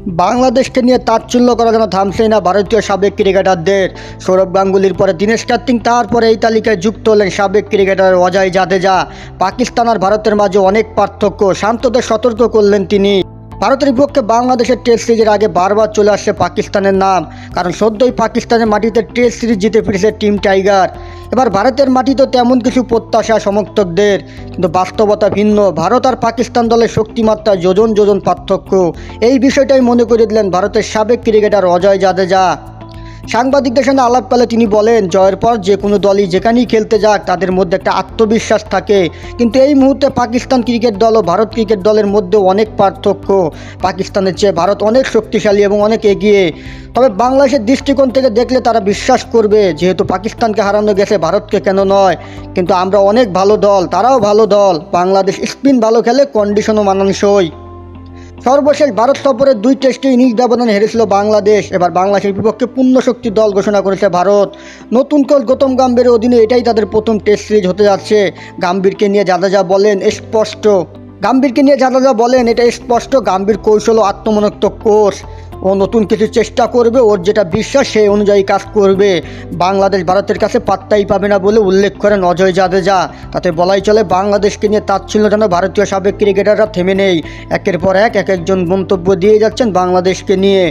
বাংলাদেশকে নিয়ে তাচ্ছিল্য করা যেন থামছেই না ভারতীয় সাবেক ক্রিকেটারদের। সৌরভ গাঙ্গুলির পরে দীনেশ কার্তিক, তারপরে এই তালিকায় যুক্ত হলেন সাবেক ক্রিকেটার অজয় জাদেজা। পাকিস্তান আর ভারতের মাঝে অনেক পার্থক্য, শান্তদের সতর্ক করলেন তিনি। ভারতের বিপক্ষে বাংলাদেশের টেস্ট সিরিজের আগে বারবার চলে আসছে পাকিস্তানের নাম, কারণ সদ্যই পাকিস্তানের মাটিতে টেস্ট সিরিজ জিতে ফিরেছে টিম টাইগার। এবার ভারতের মাটিতে তেমন কিছু প্রত্যাশা সমর্থকদের, কিন্তু বাস্তবতা ভিন্ন। ভারত আর পাকিস্তান দলের শক্তিমাত্রা যোজন যোজন পার্থক্য। এই বিষয়টাই মনে করে দিলেন ভারতের সাবেক ক্রিকেটার অজয় জাদেজা। সাংবাদিকদের সঙ্গে আলাপকালে তিনি বলেন, জয়ের পর যে কোনো দলই যেখানেই খেলতে যাক তাদের মধ্যে একটা আত্মবিশ্বাস থাকে, কিন্তু এই মুহূর্তে পাকিস্তান ক্রিকেট দল ও ভারত ক্রিকেট দলের মধ্যে অনেক পার্থক্য। পাকিস্তানের চেয়ে ভারত অনেক শক্তিশালী এবং অনেক এগিয়ে। তবে বাংলাদেশের দৃষ্টিকোণ থেকে দেখলে তারা বিশ্বাস করবে, যেহেতু পাকিস্তানকে হারানো গেছে, ভারতকে কেন নয়। কিন্তু আমরা অনেক ভালো দল, তারাও ভালো দল। বাংলাদেশ স্পিন ভালো খেলে, কন্ডিশনও মানানসই। সর্বশেষ ভারত সফরের 2 টেস্টে ইনিংস ব্যবধানে হেরেছিল বাংলাদেশ। এবার বাংলাদেশের বিপক্ষে পূর্ণ শক্তি দল ঘোষণা করেছে ভারত। নতুন কোচ গৌতম গম্ভীরের অধীনে এটাই তাদের প্রথম টেস্ট সিরিজ হতে যাচ্ছে। গম্ভীরকে নিয়ে জাদেজা বলেন এটা স্পষ্ট, গম্ভীর কৌশল ও আত্মমনোক্ত কোচ। ও নতুন কিছু চেষ্টা করবে, ওর যেটা বিশ্বাস সেই অনুযায়ী কাজ করবে। বাংলাদেশ ভারতের কাছে পাত্তাই পাবে না বলে উল্লেখ করেন অজয় জাদেজা। তাতে বলাই চলে বাংলাদেশকে নিয়ে তাচ্ছিল্য যেন ভারতীয় সাবেক ক্রিকেটাররা থেমে নেই। একের পর এক একজন মন্তব্য দিয়ে যাচ্ছেন বাংলাদেশকে নিয়ে।